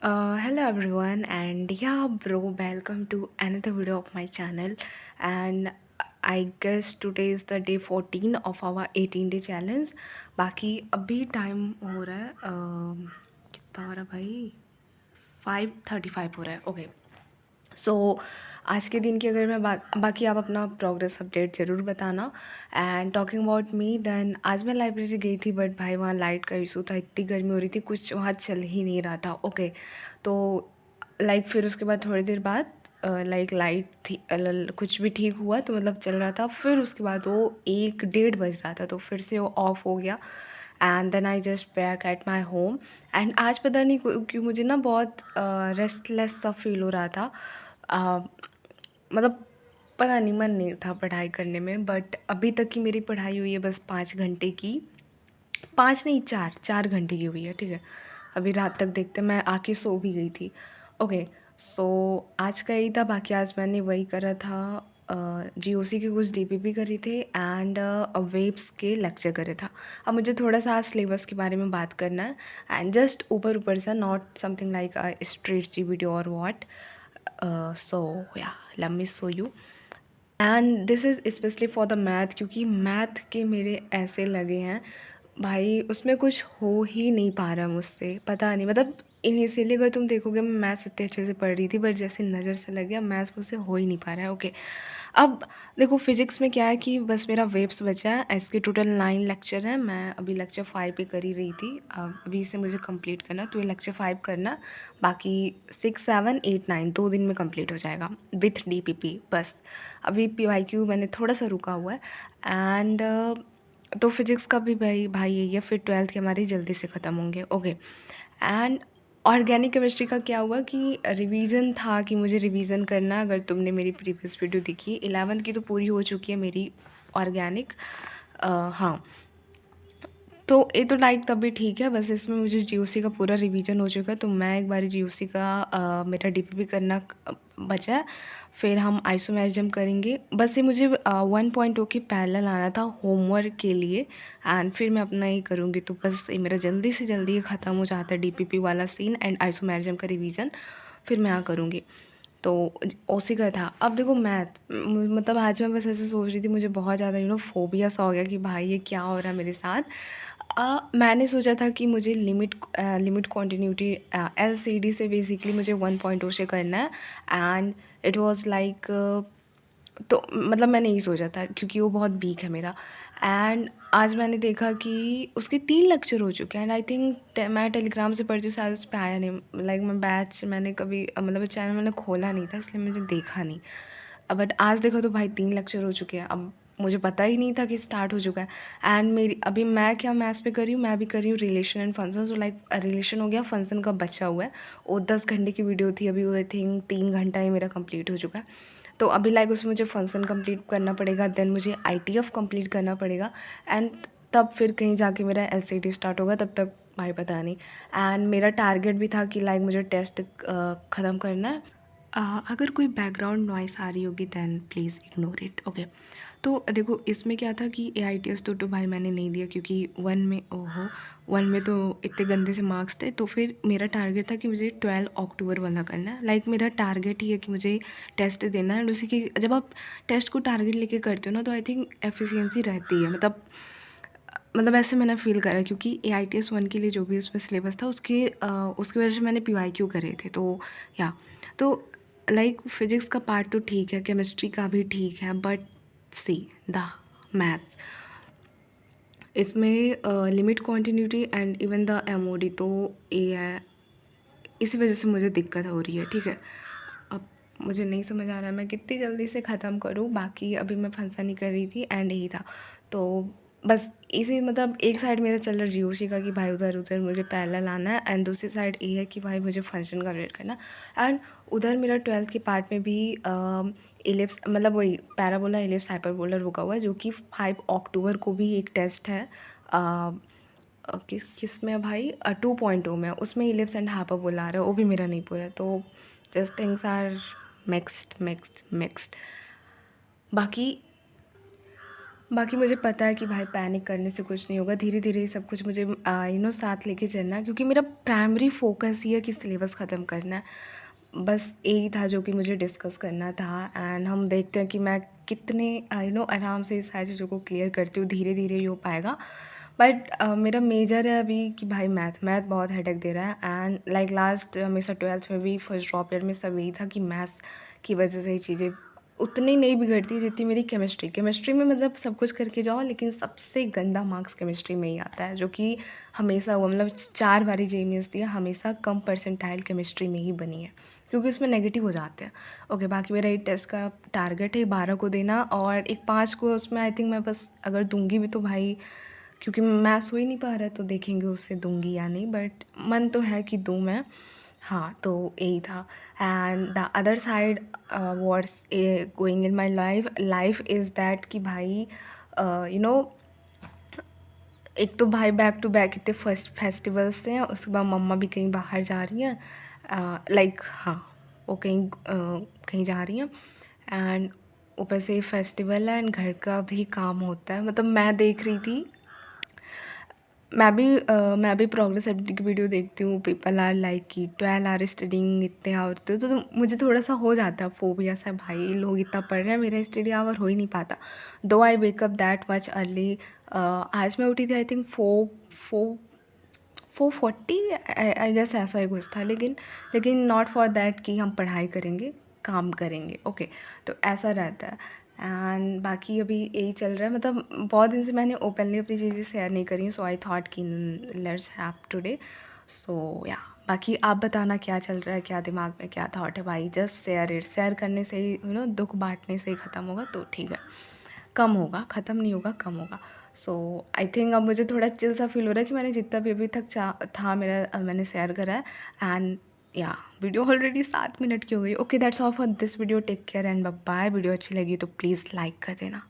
Hello everyone, and yeah, bro, welcome to another video of my channel. And I guess today is the day 14 of our 18 day challenge. बाकी अभी time हो रहा है कितना हो रहा है भाई, 5:35 हो रहा है। ओके, सो आज के दिन की अगर मैं बात, बाकी आप अपना प्रोग्रेस अपडेट ज़रूर बताना। And talking about me, then आज मैं लाइब्रेरी गई थी, बट भाई वहाँ लाइट का इशू था, इतनी गर्मी हो रही थी, कुछ वहाँ चल ही नहीं रहा था। ओके, तो फिर उसके बाद थोड़ी देर बाद लाइट थी, कुछ भी ठीक हुआ तो मतलब चल रहा था। फिर उसके बाद वो 1 डेढ़ बज रहा था, तो फिर से वो ऑफ हो गया। And then I just back at my home. And आज पता नहीं क्यों मुझे ना बहुत रेस्टलेस सा फील हो रहा था। अ, मतलब पता नहीं, मन नहीं था पढ़ाई करने में। बट अभी तक की मेरी पढ़ाई हुई है बस 5 घंटे की। 5 नहीं, 4 4 घंटे की हुई है, ठीक है। अभी रात तक देखते, मैं आके सो भी गई थी। ओके, सो आज का यही था। बाकी आज मैंने वही करा था, जीओसी के कुछ डीपीपी करी थे एंड वेब्स के लेक्चर करे था। अब मुझे थोड़ा सा आज सिलेबस के बारे में बात करना है, एंड जस्ट ऊपर ऊपर सा, not something like a strategy video और what. So yeah let me show you. And this is specially for the math, क्योंकि मैथ के मेरे ऐसे लगे हैं भाई, उसमें कुछ हो ही नहीं पा रहा मुझसे, पता नहीं। मतलब इनिशियली अगर तुम देखोगे मैं मैथ्स इतने अच्छे से पढ़ रही थी, बट जैसे नज़र से लग गया मैथ्स मुझसे हो ही नहीं पा रहा है। ओके, अब देखो फिज़िक्स में क्या है कि बस मेरा वेव्स बचा है। इसके टोटल 9 लेक्चर हैं, मैं अभी लेक्चर 5 पे कर ही रही थी। अभी से मुझे कंप्लीट करना, तो ये लेक्चर 5 करना। बाकी 6 7 8 9 2 दिन में कंप्लीट हो जाएगा विथ डीपीपी बस। अभी पीवाईक्यू मैंने थोड़ा सा रुका हुआ है। एंड तो फिज़िक्स का भी भाई भाई यही है, फिर 12th के हमारी जल्दी से ख़त्म होंगे। ओके, एंड ऑर्गेनिक केमिस्ट्री का क्या हुआ कि रिवीजन था, कि मुझे रिवीजन करना। अगर तुमने मेरी प्रीवियस वीडियो देखी, 11th की तो पूरी हो चुकी है मेरी ऑर्गेनिक। हाँ, तो ये तो लाइक तभी ठीक है, बस इसमें मुझे जीओसी का पूरा रिवीजन हो चुका है, तो मैं एक बार जीओसी का मेरा डीपीपी करना बचा है। फिर हम आइसोमेरिज्म करेंगे। बस ये मुझे 1.0 के पैरेलल आना था होमवर्क के लिए, एंड फिर मैं अपना ये करूँगी। तो बस ये मेरा जल्दी से जल्दी ख़त्म हो जाता है डीपीपी वाला सीन एंड आइसोमेरिज्म का रिवीजन, फिर मैं यहाँ करूँगी। तो उसी का था। अब देखो मैथ, मतलब आज मैं बस ऐसे सोच रही थी, मुझे बहुत ज़्यादा फोबिया सा हो गया कि भाई ये क्या हो रहा है मेरे साथ। मैंने सोचा था कि मुझे लिमिट कॉन्टिन्यूटी एलसीडी से बेसिकली मुझे 1.0 से करना है। एंड इट वाज लाइक, तो मतलब मैंने यही सोचा था क्योंकि वो बहुत वीक है मेरा। एंड आज मैंने देखा कि उसके 3 लेक्चर हो चुके हैं। एंड आई थिंक मैं टेलीग्राम से पढ़ती हूँ, शायद उस पर आया नहीं। लाइक मैं बैच मैंने कभी मतलब चैनल मैंने खोला नहीं था, इसलिए मुझे देखा नहीं। बट आज देखो तो भाई 3 लेक्चर हो चुके हैं। अब मुझे पता ही नहीं था कि स्टार्ट हो चुका है। एंड मेरी अभी मैं क्या मैथ्स पे कर रही हूँ, मैं अभी कर रही हूँ रिलेशन एंड फंक्शन। तो लाइक रिलेशन हो गया, फंक्शन का बचा हुआ है। वो 10 घंटे की वीडियो थी, अभी वो आई थिंक 3 घंटा ही मेरा कंप्लीट हो चुका है। तो अभी लाइक उसमें मुझे फंक्शन कंप्लीट करना पड़ेगा, देन मुझे आईटीएफ कंप्लीट करना पड़ेगा। एंड तब फिर कहीं जाके मेरा एलसीडी स्टार्ट होगा, तब तक भाई पता नहीं। एंड मेरा टारगेट भी था कि लाइक मुझे टेस्ट ख़त्म करना है। अगर कोई बैकग्राउंड नॉइस आ रही होगी then please ignore it. Okay, तो देखो इसमें क्या था कि एआईटीएस तो भाई मैंने नहीं दिया, क्योंकि वन में ओहो, वन में तो इतने गंदे से मार्क्स थे। तो फिर मेरा टारगेट था कि मुझे 12 अक्टूबर वाला करना है। लाइक मेरा टारगेट ही है कि मुझे टेस्ट देना है। और उसी की जब आप टेस्ट को टारगेट लेके करते हो ना, तो आई थिंक एफिशिएंसी रहती है। मतलब ऐसे मैंने फ़ील करा, क्योंकि एआईटीएस 1 के लिए जो भी उसमें सिलेबस था, उसकी वजह से मैंने पीवाईक्यू करे थे। तो या तो लाइक फिज़िक्स का पार्ट तो ठीक है, केमिस्ट्री का भी ठीक है, बट सी द मैथ्स, इसमें limit continuity and even the MoD, तो ये है, इसी वजह से मुझे दिक्कत हो रही है। ठीक है, अब मुझे नहीं समझ आ रहा है मैं कितनी जल्दी से ख़त्म करूँ। बाकी अभी मैं फंसा नहीं कर रही थी, एंड यही था। तो बस इसी, मतलब एक साइड मेरा चल रहा है जीओसी का कि भाई उधर उधर मुझे पैरेलल लाना है, एंड दूसरी साइड ये है कि भाई मुझे फंक्शन कंप्लीट करना। एंड उधर मेरा 12th के पार्ट में भी इलिप्स, मतलब वही पैराबोला इलिप्स हाइपरबोला रुका हुआ है, जो कि 5 अक्टूबर को भी एक टेस्ट है। किस में है भाई, 2.0 में, उसमें इलिप्स एंड हाइपरबोला आ रहा है, वो भी मेरा नहीं पूरा है। तो just things are mixed mixed mixed. बाकी बाकी मुझे पता है कि भाई पैनिक करने से कुछ नहीं होगा, धीरे-धीरे सब कुछ मुझे साथ लेके चलना है, क्योंकि मेरा प्राइमरी फ़ोकस ये है कि सिलेबस ख़त्म करना है। बस यही था जो कि मुझे डिस्कस करना था, एंड हम देखते हैं कि मैं कितने आराम से इस सारी चीज़ों को क्लियर करती हूँ, धीरे-धीरे ही हो पाएगा। बट मेरा मेजर है अभी कि भाई मैथ बहुत हेडेक दे रहा है, एंड लाइक लास्ट हमेशा 12th में भी फर्स्ट ड्रॉप ईयर में सब यही था कि मैथ्स की वजह से ये चीज़ें उतनी नहीं बिगड़ती जितनी मेरी केमिस्ट्री में, मतलब सब कुछ करके जाओ लेकिन सबसे गंदा मार्क्स केमिस्ट्री में ही आता है, जो कि हमेशा हुआ, मतलब 4 बारी जेईई मेंस दिया, हमेशा कम परसेंटाइल केमिस्ट्री में ही बनी है, क्योंकि उसमें नेगेटिव हो जाते हैं। ओके, बाकी मेरा एक टेस्ट का टारगेट है 12 को देना, और एक 5 को उसमें आई थिंक मैं बस अगर दूंगी भी तो भाई, क्योंकि मैथ्स हो ही नहीं पा रहा है तो देखेंगे उससे दूंगी या नहीं, बट मन तो है कि दूँ मैं। हाँ, तो यही था। And the other side what's going in my life is that कि भाई यू नो एक तो भाई बैक टू बैक इतने फर्स्ट फेस्टिवल्स हैं, उसके बाद मम्मा भी कहीं बाहर जा रही हैं, लाइक हाँ, वो कहीं जा रही हैं, एंड ऊपर से फेस्टिवल है, एंड घर का भी काम होता है। मतलब मैं देख रही थी, मैं भी प्रोग्रेस अपडेट की वीडियो देखती हूँ, पीपल आर लाइक कि 12 आवर स्टडिंग इतने आवर, तो मुझे थोड़ा सा हो जाता है फोबिया सा, भाई लोग इतना पढ़ रहे हैं, मेरा स्टडी आवर हो ही नहीं पाता। दो I wake up that much early. आज मैं उठी थी आई थिंक 4:40, आई गेस ऐसा ही कुछ था, लेकिन नॉट फॉर दैट कि हम पढ़ाई करेंगे, काम करेंगे। ओके, तो ऐसा रहता है। एंड बाकी अभी यही चल रहा है, मतलब बहुत दिन से मैंने ओपनली अपनी चीज़ें शेयर नहीं करी, सो आई थॉट कि लेट्स हैव टुडे। सो या, बाकी आप बताना क्या चल रहा है, क्या दिमाग में क्या थॉट है भाई, जस्ट शेयर करने से ही दुख बांटने से ही ख़त्म होगा तो ठीक है, कम होगा, ख़त्म नहीं होगा, कम होगा। सो आई थिंक अब मुझे थोड़ा चिल सा फील हो रहा है कि मैंने जितना भी अभी तक था मेरा, मैंने शेयर करा है। एंड या, वीडियो ऑलरेडी 7 मिनट की हो गई। Okay, that's all for this video, take care and bye bye. Video अच्छी लगी तो प्लीज़ लाइक कर देना।